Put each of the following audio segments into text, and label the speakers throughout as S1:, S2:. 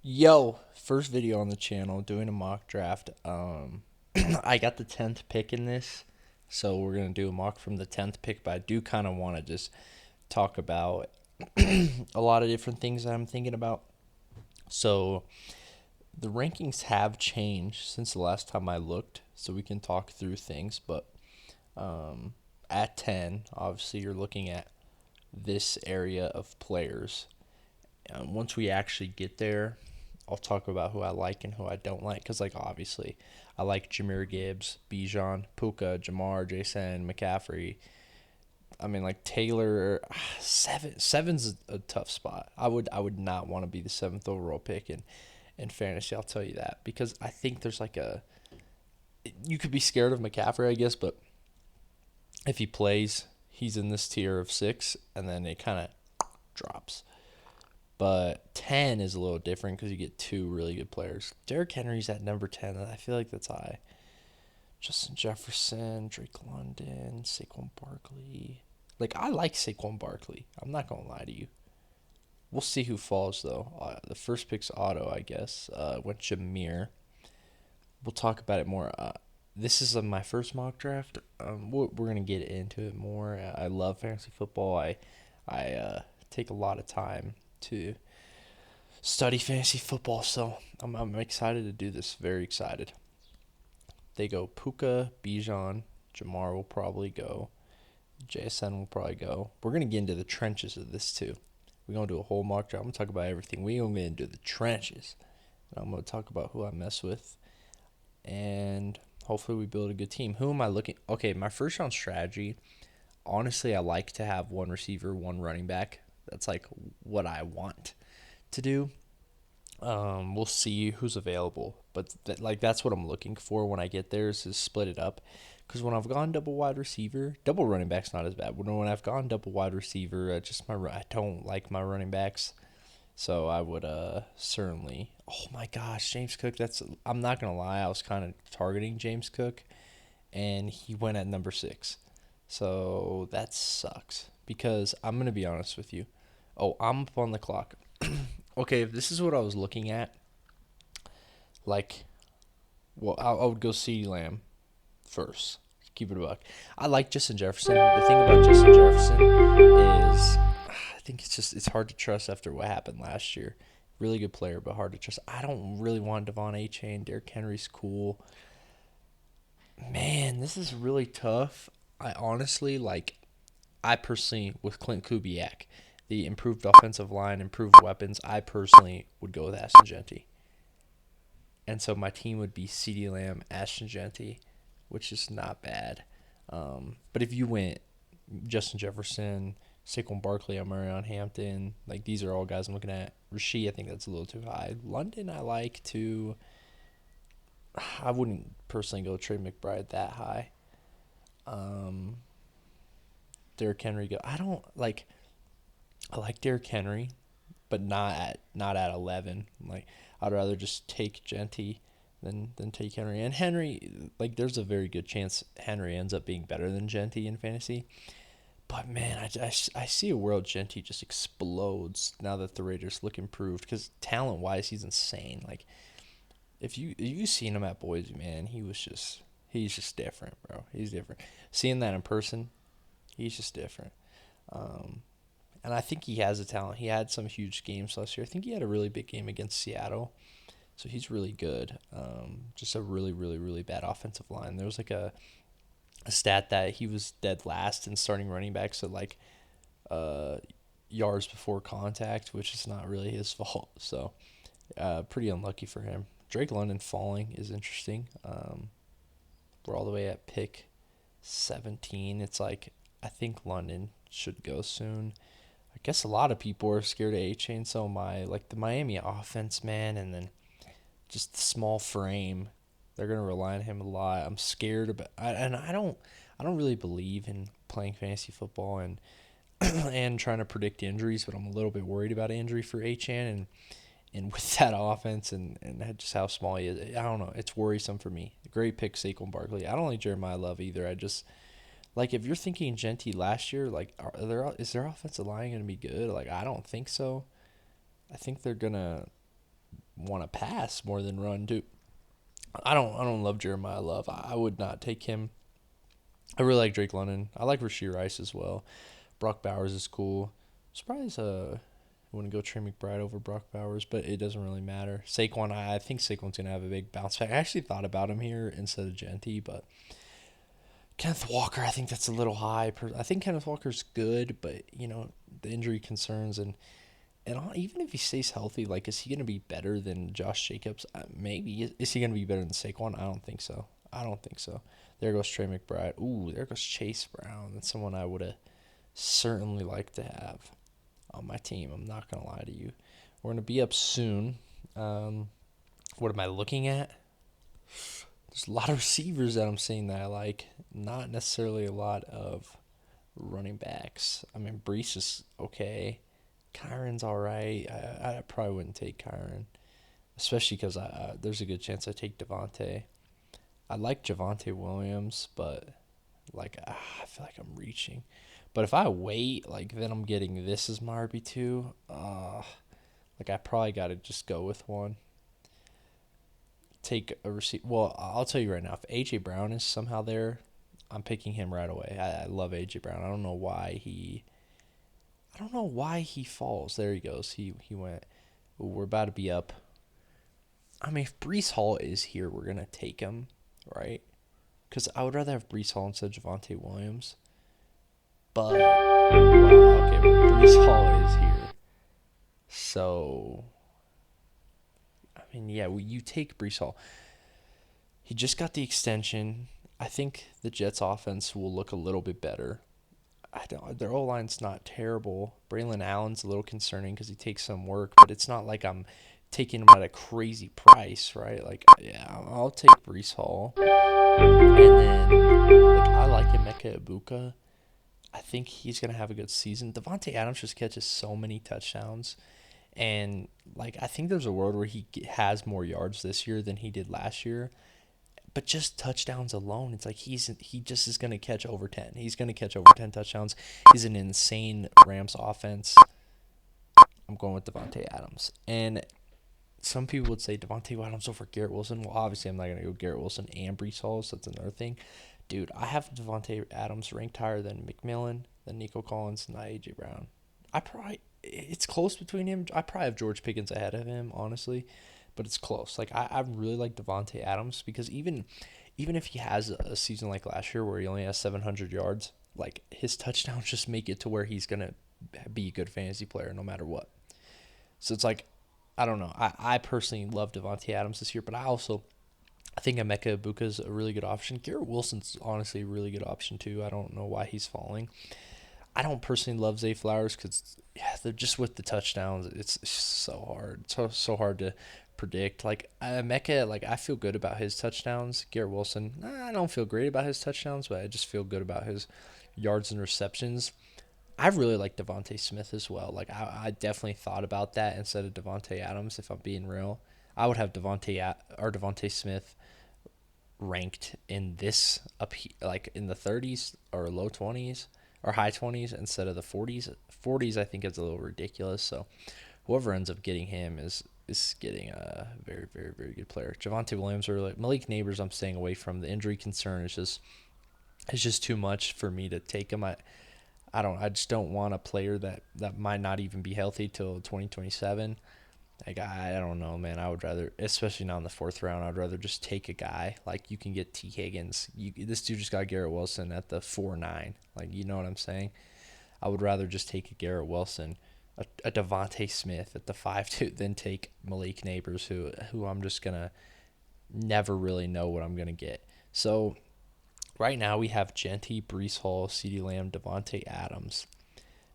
S1: Yo, first video on the channel doing a mock draft. I got the 10th pick in this, so we're going to do a mock from the 10th pick, but I do kind of want to just talk about a lot of different things that I'm thinking about. So, the rankings have changed since the last time I looked, so we can talk through things, but um, at 10, obviously you're looking at this area of players. Once we actually get there, I'll talk about who I like and who I don't like. Because, like, obviously, I like Jameer Gibbs, Bijan, Puka, Jamar, Jason, McCaffrey. I mean, like Taylor, seven's a tough spot. I would not want to be the seventh overall pick in fantasy. I'll tell you that because I think there's like you could be scared of McCaffrey, I guess, but if he plays, he's in this tier of six, and then it kind of drops. But 10 is a little different because you get two really good players. Derrick Henry's at number 10, and I feel like that's high. Justin Jefferson, Drake London, Saquon Barkley. Like, I like Saquon Barkley. I'm not going to lie to you. We'll see who falls, though. The first pick's Auto, I guess. Went Jameer. We'll talk about it more. This is my first mock draft. We're going to get into it more. I love fantasy football. I take a lot of time to study fantasy football, so I'm excited to do this. Very excited. They go Puka, Bijan, Jamar will probably go, JSN will probably go. We're gonna get into the trenches of this too. We're gonna do a whole mock draft. I'm gonna talk about everything. We're gonna get into the trenches. And I'm gonna talk about who I mess with, and hopefully we build a good team. Who am I looking? Okay, my first round strategy. Honestly, I like to have one receiver, one running back. That's like what I want to do. We'll see who's available, but that's what I'm looking for when I get there is to split it up. Because when I've gone double wide receiver, double running back's not as bad. When I've gone double wide receiver, I don't like my running backs, so I would certainly. Oh my gosh, James Cook. I'm not gonna lie, I was kind of targeting James Cook, and he went at number 6, so that sucks. Because I'm gonna be honest with you. Oh, I'm up on the clock. Okay, if this is what I was looking at, like, well, I would go CeeDee Lamb first. Keep it a buck. I like Justin Jefferson. The thing about Justin Jefferson is, I think it's hard to trust after what happened last year. Really good player, but hard to trust. I don't really want Devon A. Chain. Derrick Henry's cool. Man, this is really tough. I honestly like. I personally with Clint Kubiak, the improved offensive line, improved weapons. I personally would go with Ashton Genty. And so my team would be CeeDee Lamb, Ashton Genty, which is not bad. But if you went Justin Jefferson, Saquon Barkley, Amarion Hampton, like these are all guys I'm looking at. Rasheed, I think that's a little too high. London, I like to. I wouldn't personally go Trey McBride that high. Um, Derrick Henry, go. I don't like. I like Derrick Henry, but not at 11. Like I'd rather just take Genty than take Henry. And Henry, like there's a very good chance Henry ends up being better than Genty in fantasy. But man, I see a world Genty just explodes now that the Raiders look improved because talent wise he's insane. Like if you seen him at Boise, man, he's just different, bro. He's different. Seeing that in person, he's just different. Um, and I think he has a talent. He had some huge games last year. I think he had a really big game against Seattle. So he's really good. Just a really, really, really bad offensive line. There was like a stat that he was dead last in starting running backs at like uh, yards before contact, which is not really his fault. So pretty unlucky for him. Drake London falling is interesting. We're all the way at pick 17. It's like I think London should go soon. I guess a lot of people are scared of A Chain, so am I. Like the Miami offense, man, and then just the small frame. They're gonna rely on him a lot. I'm scared about, and I don't really believe in playing fantasy football and and trying to predict injuries, but I'm a little bit worried about injury for Achan and with that offense and just how small he is. I don't know. It's worrisome for me. Great pick, Saquon Barkley. I don't like Jeremiah Love either. I just like if you're thinking Genty last year, like is their offensive line gonna be good? Like I don't think so. I think they're gonna want to pass more than run too. I don't love Jeremiah Love. I would not take him. I really like Drake London. I like Rashee Rice as well. Brock Bowers is cool. Surprised I wouldn't go Trey McBride over Brock Bowers, but it doesn't really matter. Saquon, I think Saquon's gonna have a big bounce back. I actually thought about him here instead of Genty, but Kenneth Walker, I think that's a little high. I think Kenneth Walker's good, but the injury concerns and even if he stays healthy, like, is he going to be better than Josh Jacobs? Maybe. Is he going to be better than Saquon? I don't think so. There goes Trey McBride. Ooh, there goes Chase Brown. That's someone I would have certainly liked to have on my team. I'm not going to lie to you. We're going to be up soon. What am I looking at? There's a lot of receivers that I'm seeing that I like. Not necessarily a lot of running backs. I mean, Breece is okay. Kyron's all right. I probably wouldn't take Kyron, especially because there's a good chance I take Devontae. I like Javonte Williams, but I feel like I'm reaching. But if I wait, then I'm getting this as my RB2. I probably got to just go with one. Take a receipt. Well, I'll tell you right now, if A.J. Brown is somehow there, I'm picking him right away. I love A.J. Brown. I don't know why he falls. There he goes. He went. Ooh, we're about to be up. I mean, if Breece Hall is here, we're going to take him, right? Because I would rather have Breece Hall instead of Javonte Williams. But, wow, okay, Breece Hall is here. So, I mean, yeah, you take Breece Hall. He just got the extension. I think the Jets' offense will look a little bit better. Their O-line's not terrible. Braylon Allen's a little concerning because he takes some work, but it's not like I'm taking him at a crazy price, right? I'll take Breece Hall. And then, I like Emeka Ibuka. I think he's going to have a good season. Devontae Adams just catches so many touchdowns. And, I think there's a world where he has more yards this year than he did last year. But just touchdowns alone, it's he just is going to catch over 10. He's going to catch over 10 touchdowns. He's an insane Rams offense. I'm going with Devontae Adams. And some people would say Devontae Adams over Garrett Wilson. Well, obviously, I'm not going to go Garrett Wilson and Breece Hall, so that's another thing. Dude, I have Devontae Adams ranked higher than McMillan, than Nico Collins, and A.J. Brown. It's close between him. I probably have George Pickens ahead of him, honestly. But it's close. I really like Devontae Adams because even if he has a season like last year where he only has 700 yards, his touchdowns just make it to where he's going to be a good fantasy player no matter what. So it's I don't know. I personally love Devontae Adams this year, but I think Emeka Ibuka is a really good option. Garrett Wilson's honestly a really good option too. I don't know why he's falling. I don't personally love Zay Flowers because they're just with the touchdowns. It's so hard. So hard to predict. Emeka, I feel good about his touchdowns. Garrett Wilson, I don't feel great about his touchdowns, but I just feel good about his yards and receptions. I really like Devontae Smith as well. I definitely thought about that instead of Devontae Adams, if I'm being real. I would have Devontae Smith ranked in this in the 30s or low 20s or high 20s instead of the 40s. 40s I think is a little ridiculous. So whoever ends up getting him is getting a very, very, very good player. Javonte Williams or Malik Neighbors, I'm staying away from. The injury concern is just too much for me to take him. I just don't want a player that might not even be healthy till 2027. I don't know, man. I would rather, especially now in the 4th round, I'd rather just take a guy. You can get T. Higgins. This dude just got Garrett Wilson at the 4-9. You know what I'm saying? I would rather just take a Garrett Wilson, a Devontae Smith at the 5-2 than take Malik Neighbors, who I'm just going to never really know what I'm going to get. So right now we have Genty, Breece Hall, CeeDee Lamb, Devontae Adams.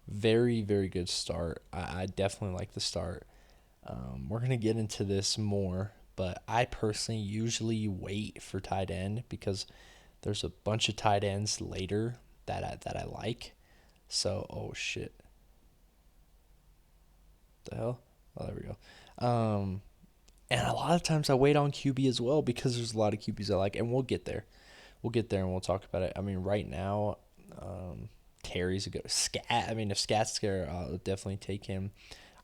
S1: Very, very good start. I definitely like the start. We're going to get into this more, but I personally usually wait for tight end because there's a bunch of tight ends later that I like. So, oh shit. The hell? Oh, there we go. And a lot of times I wait on QB as well because there's a lot of QBs I like, and we'll get there. And we'll talk about it. I mean, right now, Terry's a good Scat. I mean, if Scat's there, I'll definitely take him.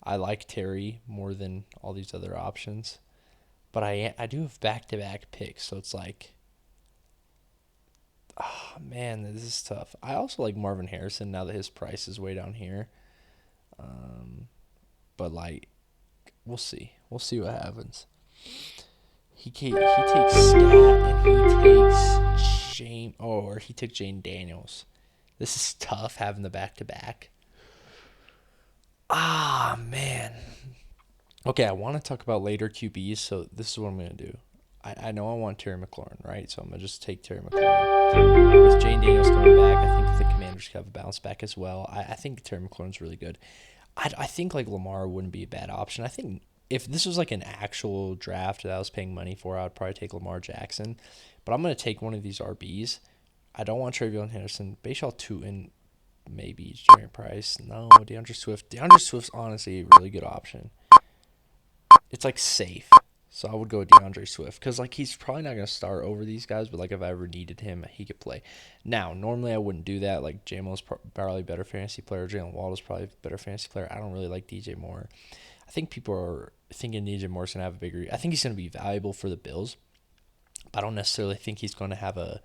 S1: I like Terry more than all these other options, but I do have back-to-back picks, so it's like, oh man, this is tough. I also like Marvin Harrison now that his price is way down here. Um, but like, we'll see. We'll see what happens. He takes Scat and he takes Jane. Oh, or he took Jane Daniels. This is tough having the back to back. Ah man. Okay, I want to talk about later QBs, so this is what I'm gonna do. I know I want Terry McLaurin, right? So I'm gonna just take Terry McLaurin. With Jane Daniels coming back, I think the Commanders could have a bounce back as well. I think Terry McLaurin's really good. I think like Lamar wouldn't be a bad option. I think if this was like an actual draft that I was paying money for, I would probably take Lamar Jackson. But I'm gonna take one of these RBs. I don't want Travion Henderson. Bashaw Tutin, maybe Jerry Price. No, DeAndre Swift. DeAndre Swift's honestly a really good option. It's like safe. So I would go with DeAndre Swift because like he's probably not gonna start over these guys, but like if I ever needed him, he could play. Now normally I wouldn't do that. Like JMO's probably a better fantasy player. Jalen Waddle's probably a better fantasy player. I don't really like DJ Moore. I think people are thinking DJ Moore's gonna have a bigger. I think he's gonna be valuable for the Bills, but I don't necessarily think he's gonna have a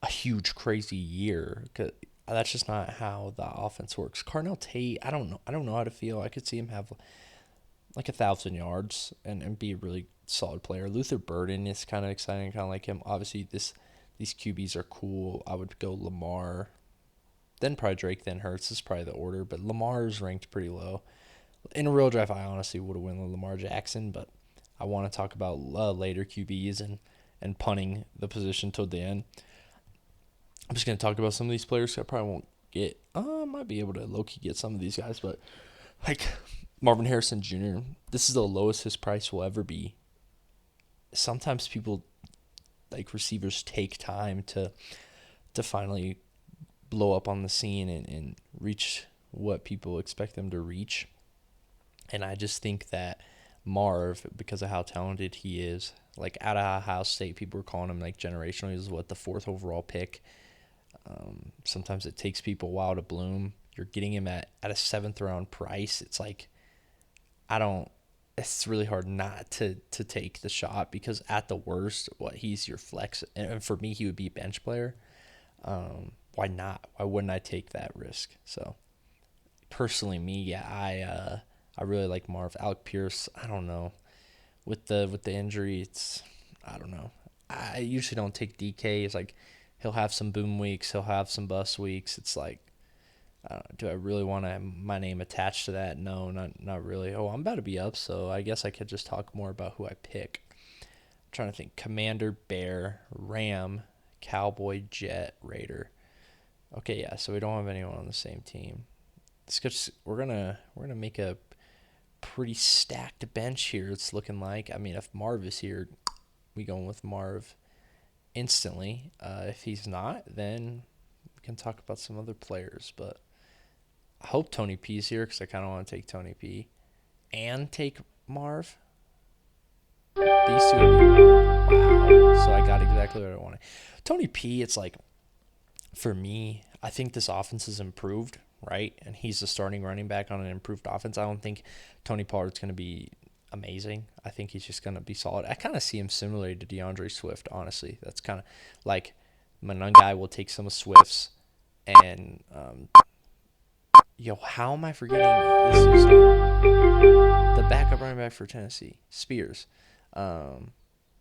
S1: huge crazy year. Cause that's just not how the offense works. Carnell Tate, I don't know. I don't know how to feel. I could see him have like 1,000 yards and be a really solid player. Luther Burden is kind of exciting, kind of like him. Obviously, these QBs are cool. I would go Lamar, then probably Drake, then Hurts. This is probably the order, but Lamar is ranked pretty low. In a real draft, I honestly would have went with Lamar Jackson, but I want to talk about later QBs and punting the position toward the end. I'm just going to talk about some of these players I probably won't get. I might be able to low-key get some of these guys, but like Marvin Harrison Jr., this is the lowest his price will ever be. Sometimes people, like receivers, take time to finally blow up on the scene and reach what people expect them to reach. And I just think that Marv, because of how talented he is, like out of Ohio State, people were calling him like generational. He was the 4th overall pick. Sometimes it takes people a while to bloom. You're getting him at a 7th round price. It's like, it's really hard not to take the shot because at the worst, he's your flex. And for me, he would be a bench player. Why not? Why wouldn't I take that risk? So personally, I really like Marv. Alec Pierce, I don't know. With the injury, I don't know. I usually don't take DK. It's like he'll have some boom weeks, he'll have some bust weeks. It's like, do I really want to have my name attached to that? No, not really. Oh, I'm about to be up, so I guess I could just talk more about who I pick. I'm trying to think. Commander, Bear, Ram, Cowboy, Jet, Raider. Okay, yeah, so we don't have anyone on the same team. We're gonna make a pretty stacked bench here. It's looking like. I mean, if Marv is here, we going with Marv instantly. If he's not, then we can talk about some other players. But I hope Tony P's here because I kind of want to take Tony P and take Marv. These two would be wow. So I got exactly what I wanted. Tony P, it's like, for me, I think this offense has improved, right? And he's the starting running back on an improved offense. I don't think Tony Pollard's going to be amazing. I think he's just going to be solid. I kind of see him similar to DeAndre Swift, honestly. That's kind of like my guy will take some of Swift's and how am I forgetting this is the backup running back for Tennessee, Spears.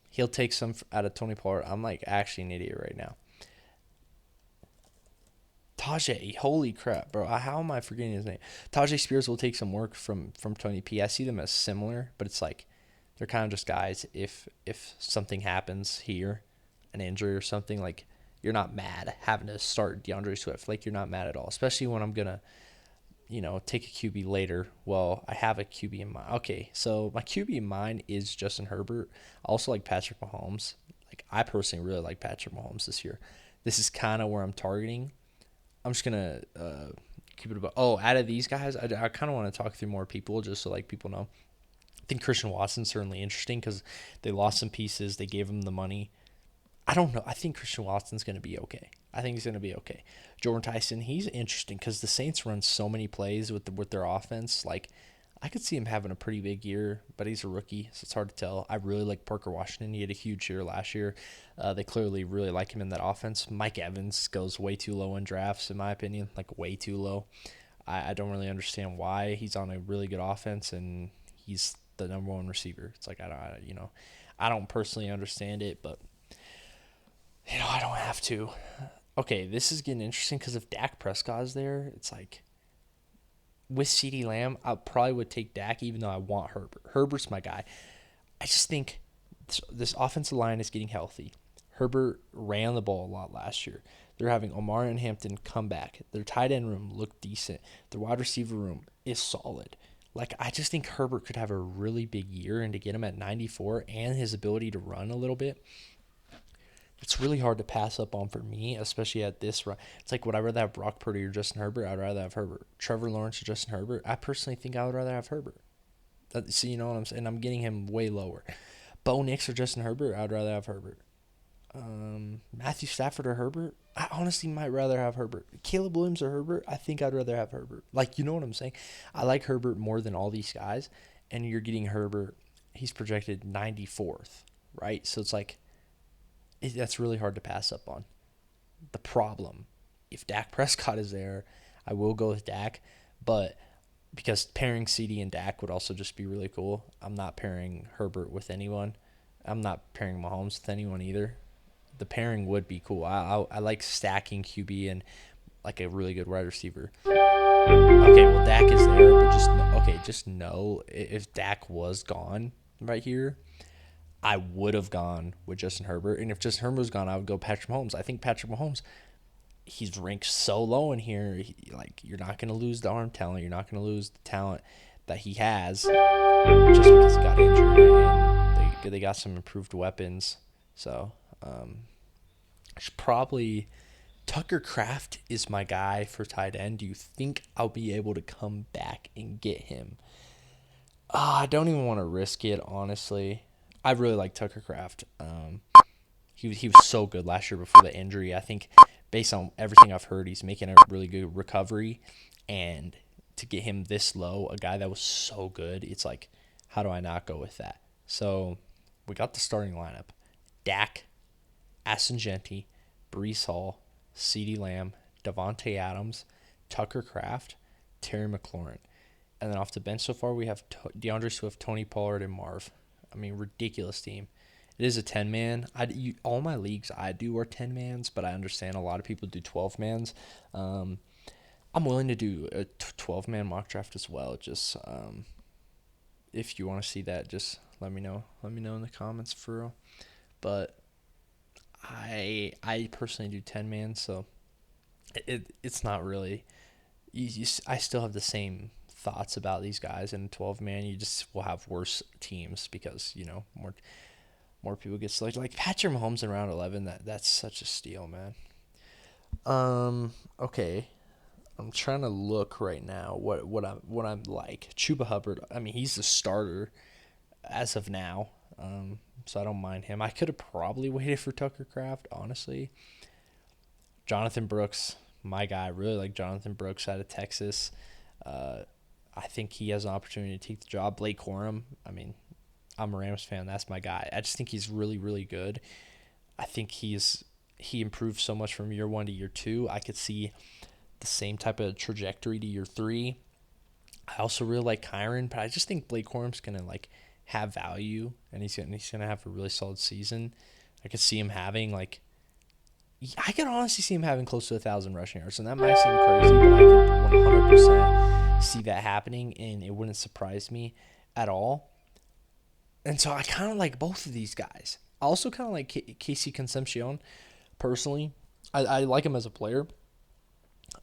S1: He'll take some out of Tony Pollard. I'm like actually an idiot right now. Tajay, holy crap, bro. How am I forgetting his name? Tajay Spears will take some work from Tony P. I see them as similar, but it's like they're kind of just guys. If something happens here, an injury or something, like you're not mad having to start DeAndre Swift. Like you're not mad at all, especially when I'm going to, take a QB later. Well, I have a QB in mind. Okay, so my QB in mind is Justin Herbert. I also like Patrick Mahomes. Like I personally really like Patrick Mahomes this year. This is kind of where I'm targeting. I'm just going to keep it about. Oh, out of these guys, I kind of want to talk through more people just so like people know. I think Christian Watson's certainly interesting because they lost some pieces. They gave him the money. I don't know. I think Christian Watson's going to be okay. I think he's going to be okay. Jordan Tyson, he's interesting because the Saints run so many plays with their offense. Like, I could see him having a pretty big year, but he's a rookie, so it's hard to tell. I really like Parker Washington. He had a huge year last year. They clearly really like him in that offense. Mike Evans goes way too low in drafts, in my opinion, like way too low. I don't really understand why. He's on a really good offense, and he's the number one receiver. It's like, I don't personally understand it, but, I don't have to. Okay, this is getting interesting because if Dak Prescott is there, it's like, with CeeDee Lamb, I probably would take Dak even though I want Herbert. Herbert's my guy. I just think this offensive line is getting healthy. Herbert ran the ball a lot last year. They're having Omar and Hampton come back. Their tight end room looked decent. Their wide receiver room is solid. Like, I just think Herbert could have a really big year, and to get him at 94 and his ability to run a little bit, it's really hard to pass up on for me, especially at this run. It's like, would I rather have Brock Purdy or Justin Herbert? I'd rather have Herbert. Trevor Lawrence or Justin Herbert? I personally think I would rather have Herbert. So you know what I'm saying? I'm getting him way lower. Bo Nix or Justin Herbert? I'd rather have Herbert. Matthew Stafford or Herbert? I honestly might rather have Herbert. Caleb Williams or Herbert? I think I'd rather have Herbert. Like, you know what I'm saying? I like Herbert more than all these guys, and you're getting Herbert. He's projected 94th, right? So it's like, that's really hard to pass up on. The problem, if Dak Prescott is there, I will go with Dak, but because pairing CD and Dak would also just be really cool. I'm not pairing Herbert with anyone. I'm not pairing Mahomes with anyone either. The pairing would be cool. I like stacking QB and like a really good wide receiver. Okay, well Dak is there, but just know if Dak was gone right here, I would have gone with Justin Herbert, and if Justin Herbert was gone, I would go Patrick Mahomes. I think Patrick Mahomes, he's ranked so low in here. You're not going to lose the arm talent. You're not going to lose the talent that he has just because he got injured, and they got some improved weapons. So, I should probably. Tucker Kraft is my guy for tight end. Do you think I'll be able to come back and get him? I don't even want to risk it, honestly. I really like Tucker Kraft. He was so good last year before the injury. I think based on everything I've heard, he's making a really good recovery. And to get him this low, a guy that was so good, it's like, how do I not go with that? So we got the starting lineup. Dak, Aston Genti, Breece Hall, CeeDee Lamb, Davante Adams, Tucker Kraft, Terry McLaurin. And then off the bench so far, we have DeAndre Swift, Tony Pollard, and Marv. I mean, ridiculous team. It is a 10-man. All my leagues I do are 10-mans, but I understand a lot of people do 12-mans. I'm willing to do a 12-man mock draft as well. Just if you want to see that, just let me know. Let me know in the comments for real. But I personally do 10-man, so it's not really. I still have the same thoughts about these guys in 12-man. You just will have worse teams because more people get selected. Like Patrick Mahomes in round 11, that's such a steal, man. Okay. I'm trying to look right now what I'm like. Chuba Hubbard, I mean, he's the starter as of now. So I don't mind him. I could have probably waited for Tucker Kraft, honestly. Jonathan Brooks, my guy. I really like Jonathan Brooks out of Texas. I think he has an opportunity to take the job. Blake Corum, I mean, I'm a Rams fan. That's my guy. I just think he's really, really good. I think he improved so much from year 1 to year 2. I could see the same type of trajectory to year 3. I also really like Kyron, but I just think Blake Corum's gonna have value, and he's gonna have a really solid season. I could see him having I could honestly see him having close to 1,000 rushing yards, and that might seem crazy, but I could 100% see that happening, and it wouldn't surprise me at all. And so I kind of like both of these guys. I also kind of like Casey Concepcion, personally. I like him as a player.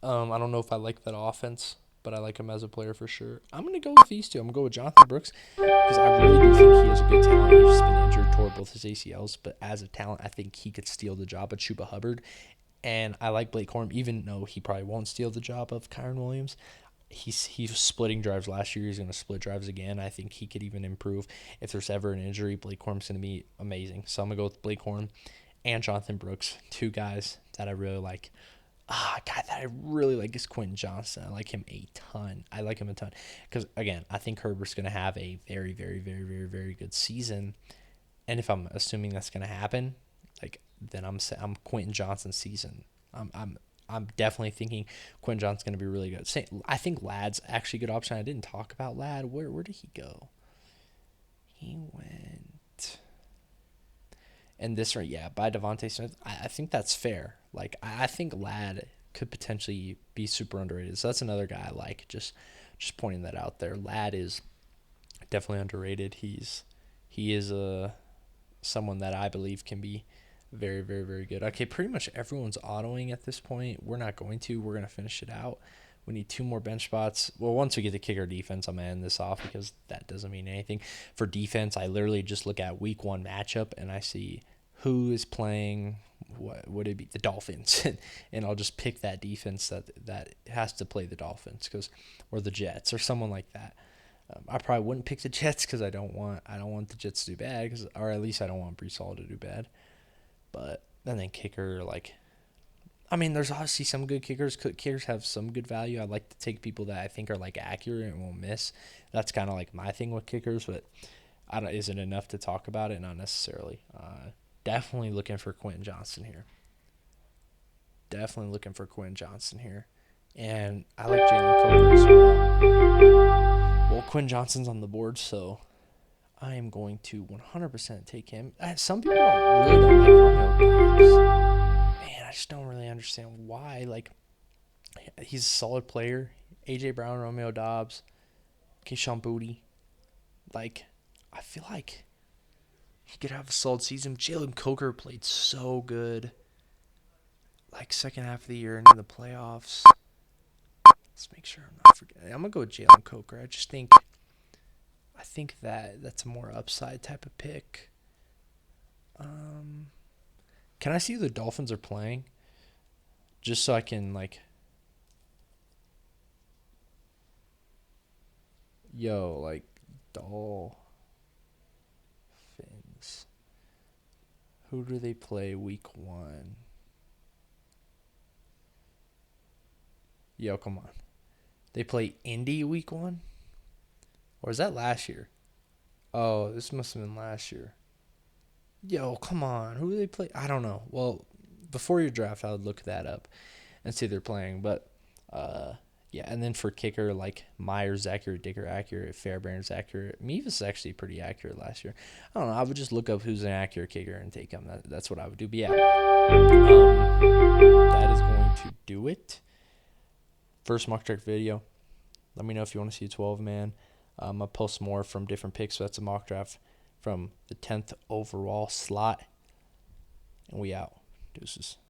S1: I don't know if I like that offense, but I like him as a player for sure. I'm going to go with these two. I'm going to go with Jonathan Brooks because I really do think he has a good talent. He's just been injured, tore both his ACLs, but as a talent, I think he could steal the job of Chuba Hubbard. And I like Blake Corum, even though he probably won't steal the job of Kyron Williams. He was splitting drives last year. He's going to split drives again. I think he could even improve. If there's ever an injury, Blake Corum's going to be amazing. So I'm going to go with Blake Corum and Jonathan Brooks, two guys that I really like. guy that I really like is Quentin Johnson. I like him a ton. I like him a ton because again, I think Herbert's gonna have a very, very, very, very, very good season. And if I'm assuming that's gonna happen, like then I'm Quentin Johnson's season. I'm definitely thinking Quentin Johnson's gonna be really good. I think Ladd's actually a good option. I didn't talk about Ladd. Where did he go? He went. And this right, yeah, by Devontae Smith. I think that's fair. Like I think Ladd could potentially be super underrated. So that's another guy I like. Just pointing that out there. Ladd is definitely underrated. He is a someone that I believe can be very, very, very good. Okay, pretty much everyone's autoing at this point. We're not going to. We're going to finish it out. We need 2 more bench spots. Well, once we get to kicker defense, I'm going to end this off because that doesn't mean anything. For defense, I literally just look at week 1 matchup and I see who is playing, what would it be, the Dolphins. And I'll just pick that defense that has to play the Dolphins or the Jets or someone like that. I probably wouldn't pick the Jets because I don't want the Jets to do bad, or at least I don't want Brees Hall to do bad. But and then kicker, like, I mean, there's obviously some good kickers. Kickers have some good value. I like to take people that I think are like accurate and won't miss. That's kind of like my thing with kickers, but I don't. Is it enough to talk about it? Not necessarily. Definitely looking for Quentin Johnson here. Definitely looking for Quentin Johnson here. And I like Jalen Coker as well. Well, Quinn Johnson's on the board, so I am going to 100% take him. Some people don't like Romeo Dobbs. Man, I just don't really understand why. Like, he's a solid player. A.J. Brown, Romeo Dobbs, Keyshawn Booty. Like, I feel like he could have a solid season. Jalen Coker played so good. Like, second half of the year into the playoffs. Let's make sure I'm not forgetting. I'm going to go with Jalen Coker. I think that's a more upside type of pick. Can I see who the Dolphins are playing? Just so I can, like, Dolphins. Who do they play week 1? Yo, come on. They play Indy week 1? Or is that last year? Oh, this must have been last year. Yo, come on. Who do they play? I don't know. Well, before your draft, I would look that up and see they're playing. But, yeah. And then for kicker, like Myers accurate, Dicker accurate, Fairbairn's accurate. Mevis is actually pretty accurate last year. I don't know. I would just look up who's an accurate kicker and take him. That's what I would do. But, yeah. That is going to do it. First mock draft video. Let me know if you want to see a 12-man. I'll post more from different picks. So that's a mock draft from the 10th overall slot. And we out. Deuces.